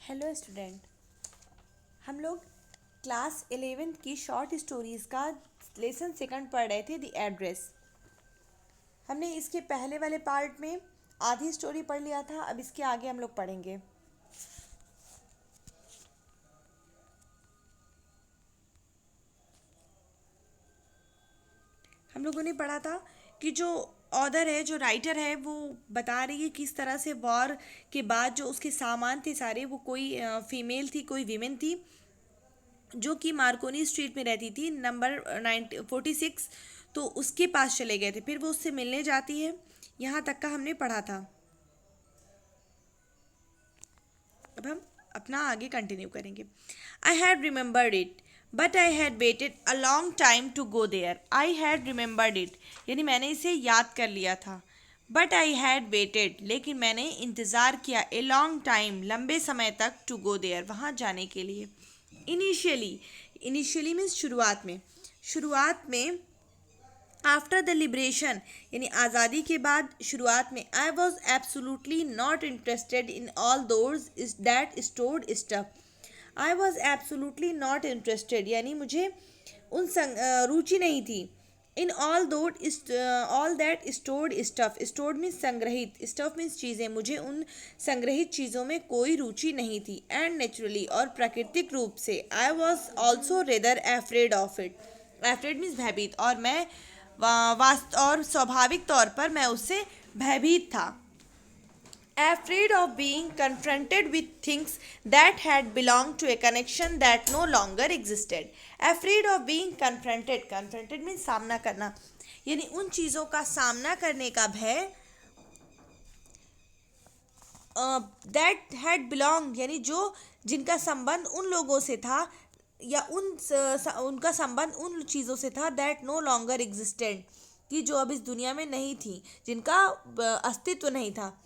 Hello student. हम लोग class 11th की शॉर्ट स्टोरीज़ का लेसन सेकंड पढ़ रहे थे, द एड्रेस। हमने इसके पहले वाले पार्ट में आधी स्टोरी पढ़ लिया था। अब इसके आगे हम लोग पढ़ेंगे। हम लोगों ने पढ़ा था कि जो ऑथर है, जो राइटर है, वो बता रही है किस तरह से वॉर के बाद जो उसके सामान थे सारे, वो कोई फीमेल थी, कोई वीमेन थी जो कि मार्कोनी स्ट्रीट में रहती थी, नंबर 46। तो उसके पास चले गए थे, फिर वो उससे मिलने जाती है। यहाँ तक का हमने पढ़ा था। अब हम अपना आगे कंटिन्यू करेंगे। I had remembered it but I had waited a long time to go there. I had remembered it यानी मैंने इसे याद कर लिया था। बट आई हैड वेटेड लेकिन मैंने इंतज़ार किया, ए लॉन्ग टाइम लंबे समय तक, टू गो देयर वहाँ जाने के लिए। इनिशियली, इनिशियली मीन्स शुरुआत में आफ्टर द लिबरेशन यानी आज़ादी के बाद, शुरुआत में I was absolutely not interested in all those that stored stuff. I was absolutely not interested यानी मुझे रुचि नहीं थी। In all that stored stuff, stored means संग्रहित, स्टफ मीन्स चीज़ें, मुझे उन संग्रहित चीज़ों में कोई रुचि नहीं थी। एंड नेचुरली और प्राकृतिक रूप से I was also rather afraid of it. Afraid means भयभीत, और मैं और स्वाभाविक तौर पर मैं उससे भयभीत था। Afraid of being confronted with things that had belonged to a connection that no longer existed. Afraid of being confronted, confronted means सामना करना, यानी उन चीज़ों का सामना करने का भय। दैट हैड बिलोंग यानी जो, जिनका संबंध उन लोगों से था, या उनका संबंध उन चीज़ों से था दैट नो लॉन्गर एग्जिस्टेंट, कि जो अब इस दुनिया में नहीं थी, जिनका अस्तित्व नहीं था।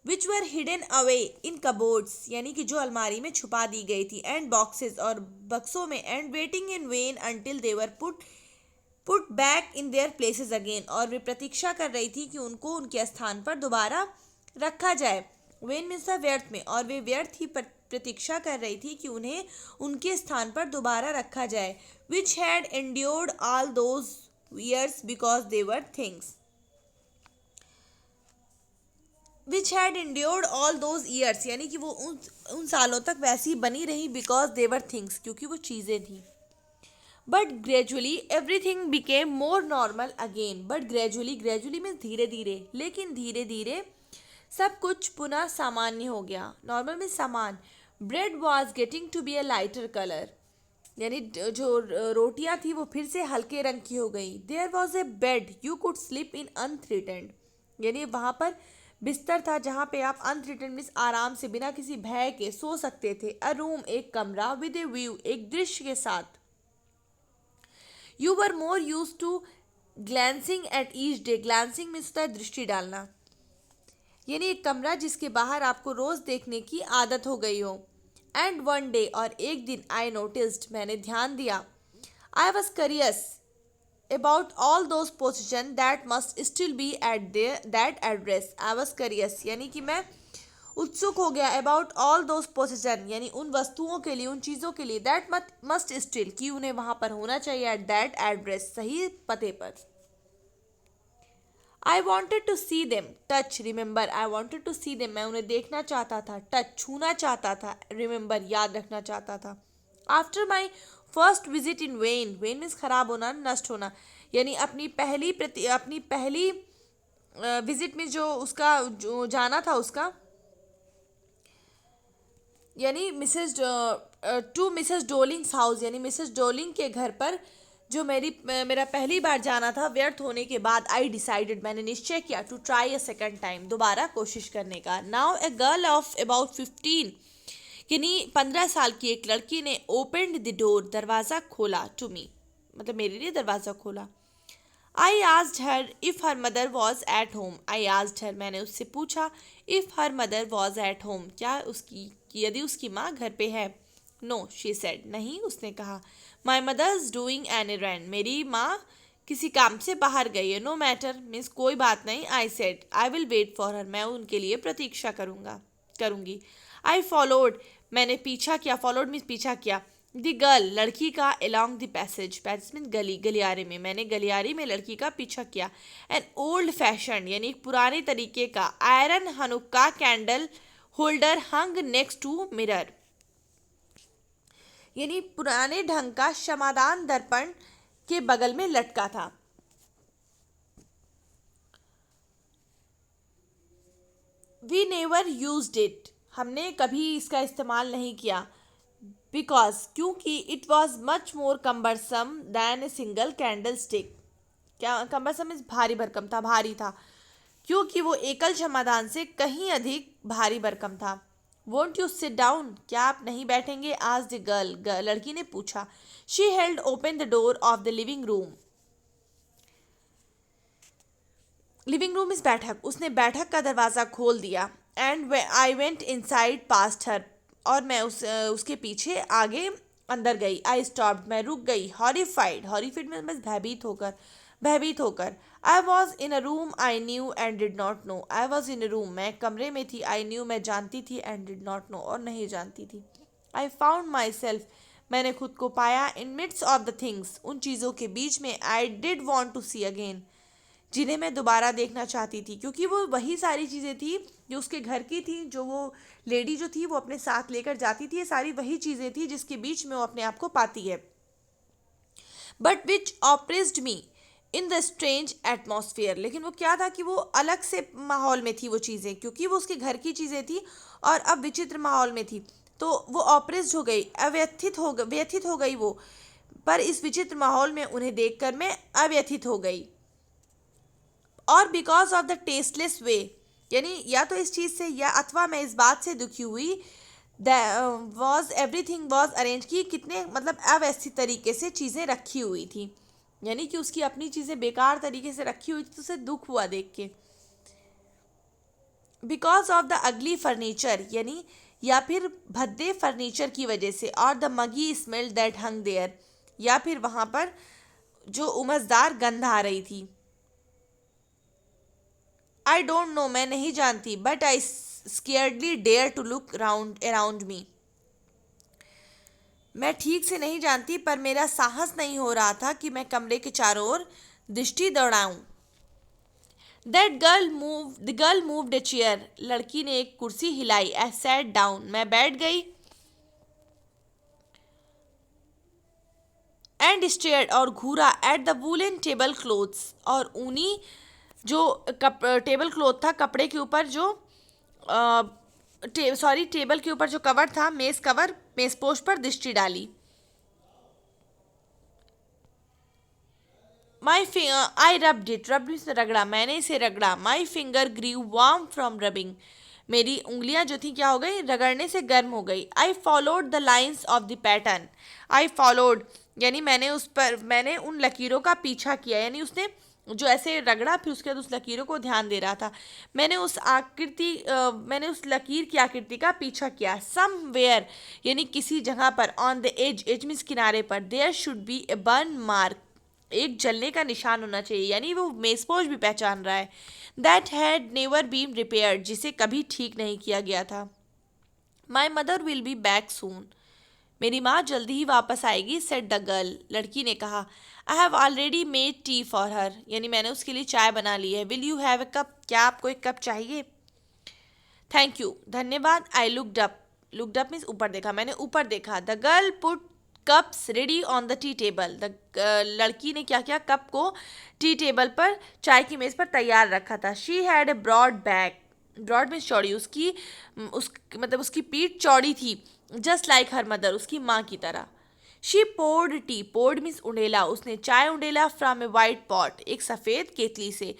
विच वर हिडन अवे इन कबोर्ड्स यानी कि जो अलमारी में छुपा दी गई थी, एंड बॉक्सेस और बक्सों में, and waiting in vain until they were put back in their places again, और वे प्रतीक्षा कर रही थी कि उनको उनके स्थान पर दोबारा रखा जाए। वेन मीन्स व्यर्थ में, और वे व्यर्थ ही प्रतीक्षा कर रही थी कि उन्हें उनके स्थान पर दोबारा रखा जाए। Which had endured all those years because they were things. Which had endured all those years यानी कि वो उन सालों तक वैसी बनी रही, बिकॉज देवर थिंग्स क्योंकि वो चीज़ें थी। But gradually everything became more normal again. But gradually, gradually means धीरे धीरे, लेकिन धीरे धीरे सब कुछ पुनः सामान्य हो गया। नॉर्मल मीन्स समान। Bread was getting to be a lighter colour यानी जो रोटियां थी वो फिर से हल्के रंग की हो गई। There was a bed you could sleep in unthreatened यानी वहाँ पर बिस्तर था जहाँ पे आप अनथ्रेटेंड मीन्स आराम से बिना किसी भय के सो सकते थे। अ रूम एक कमरा, विद ए व्यू एक दृश्य के साथ। You were more use to glancing at each day, glancing means होता है दृष्टि डालना, यानी एक कमरा जिसके बाहर आपको रोज देखने की आदत हो गई हो। एंड वन डे और एक दिन, आई नोटिस्ड मैंने ध्यान दिया, I was curious about all those position that must still be at that address. I was curious यानी कि मैं उत्सुक हो गया, अबाउट ऑल दोज पोजिशन यानी उन वस्तुओं के लिए, उन चीज़ों के लिए, दैट मस्ट स्टिल कि उन्हें वहाँ पर होना चाहिए, एट दैट एड्रेस सही पते पर। I wanted to see them, touch, remember, I wanted to see them मैं उन्हें देखना चाहता था, टच छूना चाहता था, रिमेंबर याद रखना चाहता था। After my first visit in when, when means खराब होना, नष्ट होना, यानी अपनी पहली विजिट में जो उसका जो जाना था उसका, यानी मिसेस डोलिंग्स हाउस यानी मिसेस डोलिंग के घर पर जो मेरा पहली बार जाना था, व्यर्थ होने के बाद, आई डिसाइडेड मैंने निश्चय किया, to try a second time दोबारा कोशिश करने का। Now a girl of about 15 यानी 15 साल की एक लड़की ने ओपनड द डोर दरवाज़ा खोला, टू मी मतलब मेरे लिए दरवाज़ा खोला। I asked her if her mother was at home, I asked her मैंने उससे पूछा, if her mother was at home क्या उसकी, यदि उसकी माँ घर पे है। नो शी सेड नहीं उसने कहा। माई मदर्स डूइंग एन एरैंड मेरी माँ किसी काम से बाहर गई है। नो मैटर मीन्स कोई बात नहीं। I said I will wait for her मैं उनके लिए प्रतीक्षा करूँगा। करूँगी। आई फॉलोड, मैंने पीछा किया, फॉलोड मीन्स पीछा किया, द गर्ल, लड़की का, along the passage, passage mean गली, गलियारे में, मैंने गलियारे में लड़की का पीछा किया। एन ओल्ड फैशन यानी एक पुराने तरीके का iron Hanukkah candle holder hung next to mirror, यानी पुराने ढंग का क्षमादान दर्पण के बगल में लटका था। वी नेवर यूज्ड इट, हमने कभी इसका इस्तेमाल नहीं किया। बिकॉज, क्योंकि it was much more cumbersome than a single candle stick, क्या कम्बरसम इस भारी भरकम था, भारी था, क्योंकि वो एकल क्षमादान से कहीं अधिक भारी भरकम था। वोंट यू सिट डाउन, क्या आप नहीं बैठेंगे, आज द गर्ल, लड़की ने पूछा। She held open the door of the living room, living room is बैठक, उसने बैठक का दरवाज़ा खोल दिया। And I went inside past her, और मैं उसके पीछे आगे अंदर गई। आई स्टॉप्ड, मैं रुक गई। हॉरिफाइड, हॉरिफाइड में बस भयभीत होकर। I was in a room I knew and did not know, I was in a room, मैं कमरे में थी, आई न्यू, मैं जानती थी, एंड डिड नॉट नो, और नहीं जानती थी। आई फाउंड माई सेल्फ, मैंने खुद को पाया। In midst of the things, उन चीज़ों के बीच में। I did want to see again, जिन्हें मैं दोबारा देखना चाहती थी, क्योंकि वो वही सारी चीज़ें थी जो उसके घर की थी, जो वो लेडी जो थी वो अपने साथ लेकर जाती थी, ये सारी वही चीज़ें थी जिसके बीच में वो अपने आप को पाती है। But which oppressed me in the strange atmosphere, लेकिन वो क्या था कि वो अलग से माहौल में थी वो चीज़ें, क्योंकि वो उसके घर की चीज़ें थी और अब विचित्र माहौल में थी, तो वो ऑप्रेस्ड हो गई, व्यथित हो गई वो, पर इस विचित्र माहौल में उन्हें देखकर मैं अव्यथित हो गई। और बिकॉज ऑफ द टेस्टलेस वे, यानी या तो इस चीज़ से या अथवा मैं इस बात से दुखी हुई, वॉज एवरीथिंग वॉज अरेंज, की कितने मतलब अव्यवस्थित तरीके से चीज़ें रखी हुई थी, यानी कि उसकी अपनी चीज़ें बेकार तरीके से रखी हुई थी, तो उसे दुख हुआ देख के। Because of the ugly furniture, यानी या फिर भद्दे फर्नीचर की वजह से, और the muggy smell that hung there, या फिर वहाँ पर जो उमसदार गंध आ रही थी। आई डोंट नो, मैं नहीं जानती, but I scarcely dare to look around me, मैं ठीक से नहीं जानती पर मेरा साहस नहीं हो रहा था कि मैं कमरे के चारों ओर दृष्टि दौड़ाऊं। The girl moved a chair, लड़की ने एक कुर्सी हिलाई। आई सैट डाउन, मैं बैठ गई। एंड स्टेयर्ड, और घूरा। At the woollen table cloths, और ऊनी जो टेबल क्लॉथ था, कपड़े के ऊपर जो टेबल के ऊपर जो कवर था, मेज़पोश पर दृष्टि डाली। I rubbed it, rubbed means रगड़ा, मैंने इसे रगड़ा। My finger grew warm from rubbing, मेरी उंगलियां जो थी क्या हो गई, रगड़ने से गर्म हो गई। I followed the lines of the pattern, I followed यानी मैंने उन लकीरों का पीछा किया, यानी उसने जो ऐसे रगड़ा फिर उसके बाद उस लकीरों को ध्यान दे रहा था। मैंने उस लकीर की आकृति का पीछा किया। समवेयर यानी किसी जगह पर, ऑन द एज मीन्स किनारे पर, there should be a burn mark, एक जलने का निशान होना चाहिए, यानी वो मेज़पोश भी पहचान रहा है। That had never been repaired, जिसे कभी ठीक नहीं किया गया था। My mother will be back soon, मेरी माँ जल्दी ही वापस आएगी। सेड द गर्ल, लड़की ने कहा। I have already made tea for her, यानी मैंने उसके लिए चाय बना ली है। Will you have a cup, क्या आपको एक कप चाहिए? थैंक यू, धन्यवाद। आई लुकड अप मीन्स ऊपर देखा, मैंने ऊपर देखा। The girl put cups ready on the tea table, लड़की ने क्या किया, कप को टी टेबल पर, चाय की मेज़ पर तैयार रखा था। She had a broad back, broad means चौड़ी, मतलब उसकी पीठ चौड़ी थी। जस्ट लाइक हर मदर, उसकी माँ की तरह। She poured tea, poured means उंडेला, उसने चाय उंडेला। फ्रॉम ए वाइट पॉट, एक सफ़ेद केतली से।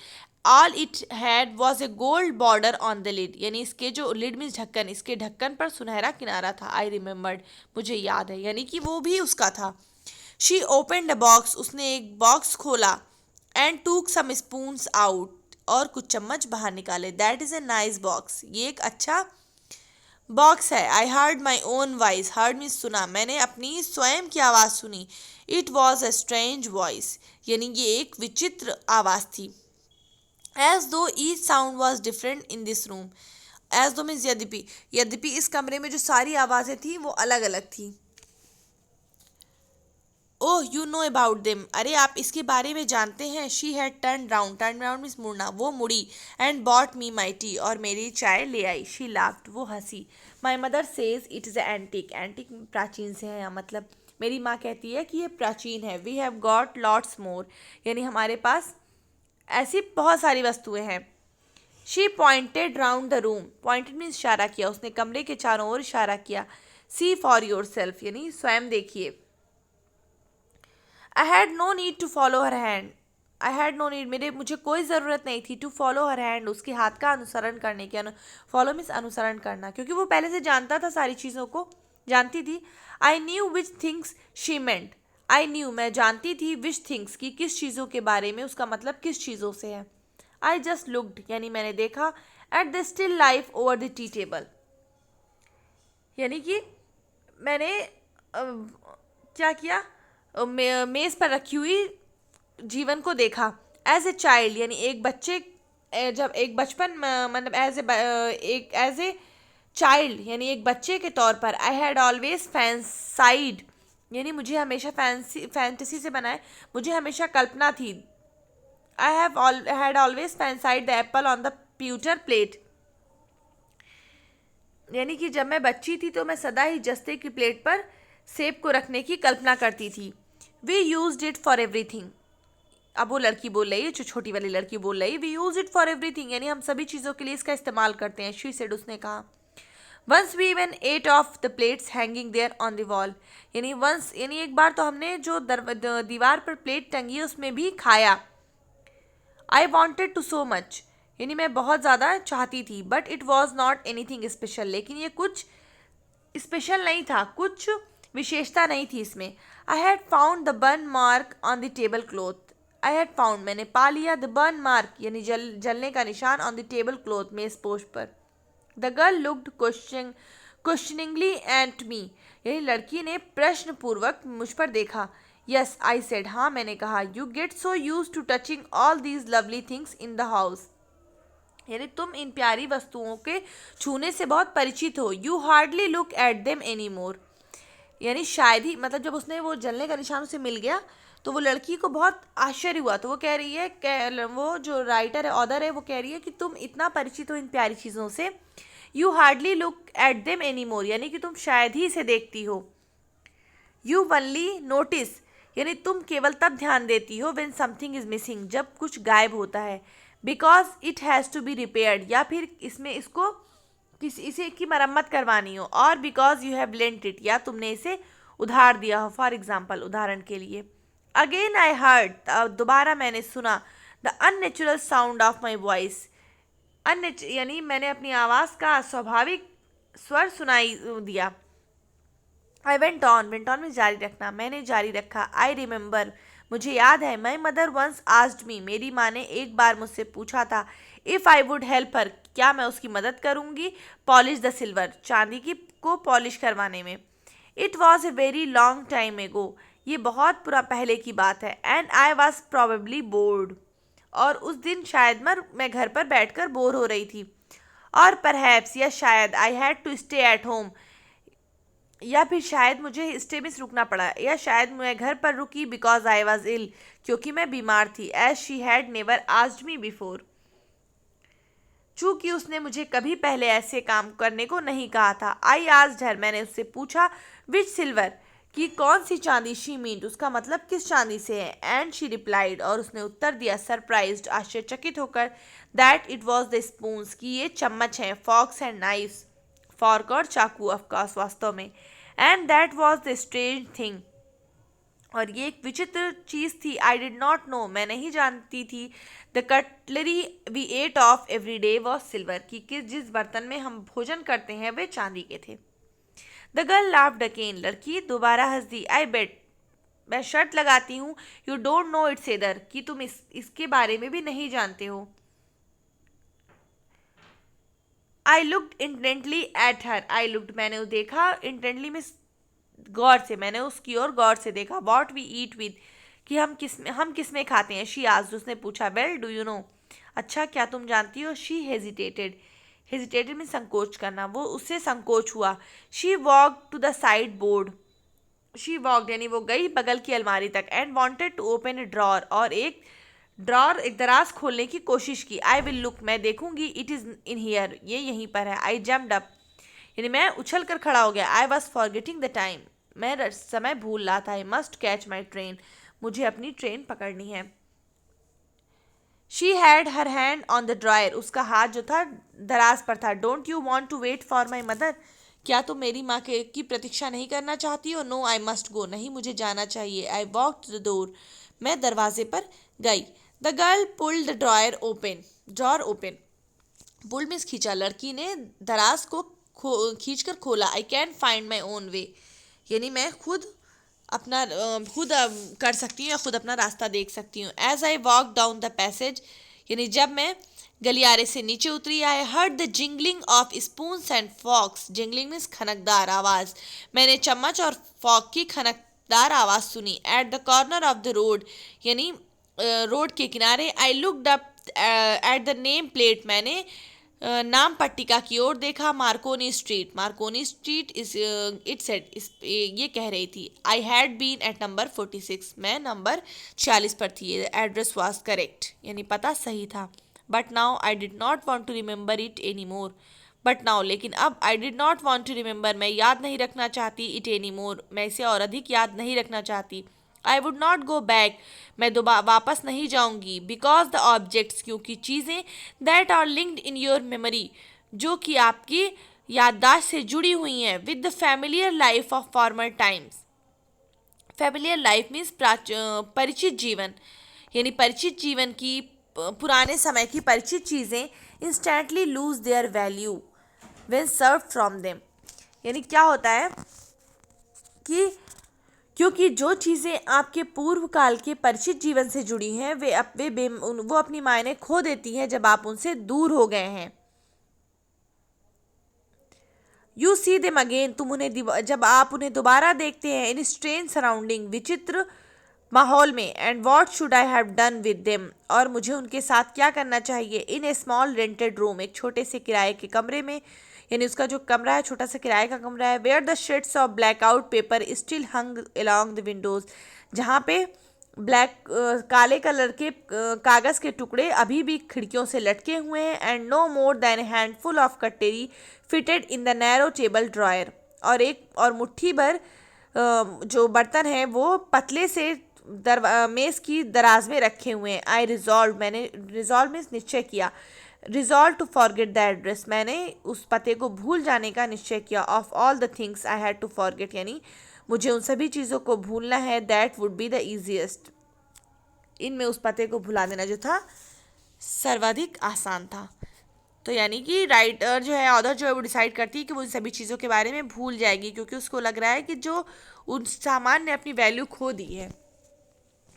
All it had was a gold border on the lid, यानी इसके जो लिड मीन्स ढक्कन, इसके ढक्कन पर सुनहरा किनारा था। आई रिमेंबर्ड, मुझे याद है, यानी कि वो भी उसका था। शी ओपनड अ बॉक्स, उसने एक बॉक्स खोला। एंड टूक सम स्पून्स आउट, और कुछ चम्मच बाहर निकाले। That is a nice box, ये एक अच्छा बॉक्स है। I heard my own voice, heard means सुना, मैंने अपनी स्वयं की आवाज़ सुनी। It was a strange voice, यानी ये एक विचित्र आवाज़ थी। As though each sound was different in this room, as though means यद्यपि, यद्यपि इस कमरे में जो सारी आवाज़ें थी वो अलग अलग थी। Oh you know about them, अरे आप इसके बारे में जानते हैं। She had turn round means मुड़ना, वो मुड़ी। And bought me my T, और मेरी चाय ले आई। शी लाफ्ड, वो हंसी। My mother says it is antique, antique प्राचीन से है यहाँ, मतलब मेरी माँ कहती है कि ये प्राचीन है। We have got lots more, यानी हमारे पास ऐसी बहुत सारी वस्तुएं हैं। She pointed round the room, pointed means इशारा किया, उसने कमरे के चारों ओर इशारा किया। सी फॉर योर सेल्फ, यानी स्वयं देखिए। I had no need to follow her hand, I had no need, मुझे कोई ज़रूरत नहीं थी। टू फॉलो हर हैंड, उसके हाथ का अनुसरण करने की। फॉलो मीन्स अनुसरण करना, क्योंकि वो पहले से जानता था, सारी चीज़ों को जानती थी। I knew which things she meant, I knew मैं जानती थी, विच थिंग्स की किस चीज़ों के बारे में, उसका मतलब किस चीज़ों से है। आई जस्ट लुक्ड, यानी मैंने देखा। At the still life over the tea table, यानी कि मैंने क्या किया, मेज़ पर रखी हुई जीवन को देखा। एज ए चाइल्ड, यानी एक बच्चे, जब एक बचपन मतलब एज ए चाइल्ड, यानी एक बच्चे के तौर पर। आई हैड ऑलवेज फैंसाइड, यानी मुझे हमेशा फैंटेसी से बनाए, मुझे हमेशा कल्पना थी। I had always fancied the apple on the pewter plate, यानी कि जब मैं बच्ची थी तो मैं सदा ही जस्ते की प्लेट पर सेब को रखने की कल्पना करती थी। We used it for everything, अब वो लड़की बोल रही है, जो छोटी वाली लड़की बोल रही है, we use it for everything, यानी हम सभी चीज़ों के लिए इसका इस्तेमाल करते हैं। शी सेड, उसने कहा। Once we even ate off the plates hanging there on the wall, यानी वंस, यानी एक बार तो हमने जो दीवार पर प्लेट टंगी है उसमें भी खाया। I wanted to so much, यानी मैं बहुत ज़्यादा चाहती थी। But it was not anything special, लेकिन ये कुछ स्पेशल नहीं था, कुछ विशेषता नहीं थी इसमें। I had found the burn mark on the table cloth, I had found, मैंने पा लिया। द बर्न मार्क, यानी जलने का निशान, ऑन द टेबल क्लॉथ, मेज पोस्ट पर। The girl looked questioningly at me, यानी लड़की ने प्रश्न पूर्वक मुझ पर देखा। यस आई सेड, हाँ मैंने कहा। You get so use to touching all these lovely things in the house, यानी तुम इन प्यारी वस्तुओं के छूने से बहुत परिचित हो। You hardly look at them any more, यानी शायद ही, मतलब जब उसने वो जलने का निशान उसे मिल गया तो वो लड़की को बहुत आश्चर्य हुआ। तो वो कह रही है, वो जो राइटर है, ऑथर है, वो कह रही है कि तुम इतना परिचित हो इन प्यारी चीज़ों से। You hardly look at them any more, यानी कि तुम शायद ही इसे देखती हो। यू ओनली नोटिस, यानी तुम केवल तब ध्यान देती हो व्हेन समथिंग इज मिसिंग, जब कुछ गायब होता है। Because it has to be repaired, या फिर इसमें इसको इसे की मरम्मत करवानी हो। और because you have lent it, या तुमने इसे उधार दिया हो, फॉर एग्जाम्पल, उदाहरण के लिए। अगेन आई हर्ड, दोबारा मैंने सुना। The unnatural sound of my voice, यानी मैंने अपनी आवाज़ का अस्वाभाविक स्वर सुनाई दिया। आई वेंट ऑन में जारी रखना, मैंने जारी रखा। आई रिमेंबर, मुझे याद है। My mother once asked me, मेरी माँ ने एक बार मुझसे पूछा था। If I would help her, क्या मैं उसकी मदद करूँगी। पॉलिश द सिल्वर, चांदी की को पॉलिश करवाने में। It was a very long time एगो, ये बहुत पूरा पहले की बात है। And I was probably board, और उस दिन शायद मैं घर पर बैठकर बोर हो रही थी। और परहैप्स, या शायद, I had to stay at home, या फिर शायद मुझे स्टे में रुकना पड़ा, या शायद मैं घर पर रुकी बिकॉज आई वॉज इल, क्योंकि मैं बीमार थी। As she had never asked me before, चूँकि उसने मुझे कभी पहले ऐसे काम करने को नहीं कहा था। आई आस्क्ड हर, मैंने उससे पूछा। विच सिल्वर, कि कौन सी चांदी। शी मीन्ड, उसका मतलब किस चांदी से है। एंड शी रिप्लाइड, और उसने उत्तर दिया, सरप्राइज्ड, आश्चर्यचकित होकर, that it was the spoons, कि ये चम्मच हैं। फॉक्स एंड नाइफ्स, फॉर्क और चाकू, ऑफकोर्स, वास्तव में। And that was the strange thing, और ये एक विचित्र चीज़ थी। आई डिड नॉट नो, मैं नहीं जानती थी। The cutlery we ate off every day was silver, कि जिस बर्तन में हम भोजन करते हैं वे चांदी के थे। द गर्ल लाफ्ड अगेन, लड़की दोबारा हंस दी। आई बेट, मैं शर्त लगाती हूँ। You don't know it's either, कि तुम इसके बारे में भी नहीं जानते हो। I looked intently at her, I looked, मैंने देखा। इंटेंटली में गौर से, मैंने उसकी ओर गौर से देखा। वॉट वी ईट विद, कि हम किस में खाते हैं। शी आस्क्ड, उसने पूछा। वेल डू यू नो, अच्छा क्या तुम जानती हो। शी हेजिटेटेड, हेजिटेटेड में संकोच करना, वो उससे संकोच हुआ। She walk to the sideboard, she walk यानी वो गई बगल की अलमारी तक, and wanted to open a drawer, और एक दराज खोलने की कोशिश की। आई विल लुक, मैं देखूंगी, इट इज इन हियर, ये यहीं पर है। आई जम्प्ड अप यानी मैं उछल कर खड़ा हो गया। I was forgetting the time, मैं समय भूल रहा था। I must catch my train, मुझे अपनी ट्रेन पकड़नी है। She had her hand on the drawer, उसका हाथ जो था दराज पर था। Don't you want to wait for my mother, क्या तुम मेरी माँ के की प्रतीक्षा नहीं करना चाहती हो? नो आई मस्ट गो, नहीं मुझे जाना चाहिए। I walk to the door, मैं दरवाजे पर गई। The girl pulled the drawer open, pull means खींचा, लड़की ने दराज को खींच कर खोला। I can find my own way, यानी मैं खुद कर सकती हूँ या खुद अपना रास्ता देख सकती हूँ। As I walk down the passage, यानी जब मैं गलियारे से नीचे उतरी, I heard the jingling of spoons and forks, jingling means खनकदार आवाज़, मैंने चम्मच और फॉक की खनकदार आवाज़ सुनी। At the corner of the road, यानी रोड के किनारे। I looked up at the name plate, मैंने नाम पट्टिका की ओर देखा। Marconi street is it said, ये कह रही थी। I had been at number 46, मैं नंबर 46 पर थी। एड्रेस वाज करेक्ट, यानी पता सही था। But now I did not want to remember it any more, but now लेकिन अब, I did not want to remember, मैं याद नहीं रखना चाहती, इट एनी मोर, मैं इसे और अधिक याद नहीं रखना चाहती। I would not go back, मैं वापस नहीं जाऊंगी। बिकॉज द ऑब्जेक्ट्स, क्योंकि चीज़ें, that are linked in your memory, जो कि आपकी याददाश्त से जुड़ी हुई हैं, with the familiar life of former times. Familiar life means परिचित जीवन, यानी परिचित जीवन की पुराने समय की परिचित चीज़ें instantly lose their value when serve from them, यानी क्या होता है कि क्योंकि जो चीज़ें आपके पूर्व काल के परिचित जीवन से जुड़ी हैं वो अपनी मायने खो देती हैं जब आप उनसे दूर हो गए हैं। यू सी देम अगेन, तुम उन्हें जब आप उन्हें दोबारा देखते हैं, इन स्ट्रेंज सराउंडिंग, विचित्र माहौल में। And what should I have done with them, और मुझे उनके साथ क्या करना चाहिए। इन ए स्मॉल रेंटेड रूम, एक छोटे से किराए के कमरे में, यानी उसका जो कमरा है छोटा सा किराए का कमरा है। Where the shades of blackout paper still hung along the windows, जहाँ पे काले कलर के कागज़ के टुकड़े अभी भी खिड़कियों से लटके हुए हैं। And no more than a handful of cutlery fitted in the narrow table drawer, और मुट्ठी भर जो बर्तन हैं वो पतले से मेज की दराज में रखे हुए हैं। आई रिजॉल्व, मैंने रिजॉल्व मीन्स निश्चय किया। Resolve to forget the address, मैंने उस पते को भूल जाने का निश्चय किया। Of all the things I had to forget, यानी मुझे उन सभी चीज़ों को भूलना है। That would be the easiest, इनमें उस पते को भुला देना जो था सर्वाधिक आसान था। तो यानी कि राइटर जो है, ऑथर जो है, वो डिसाइड करती है कि वो इन सभी चीज़ों के बारे में भूल जाएगी, क्योंकि उसको लग रहा है कि जो उन सामान ने अपनी वैल्यू खो दी है,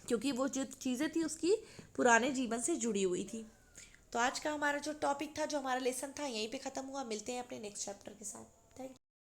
क्योंकि वो जो चीज़ें थी उसकी पुराने जीवन से जुड़ी हुई थी। तो आज का हमारा जो टॉपिक था, जो हमारा लेसन था, यहीं पे ख़त्म हुआ। मिलते हैं अपने नेक्स्ट चैप्टर के साथ।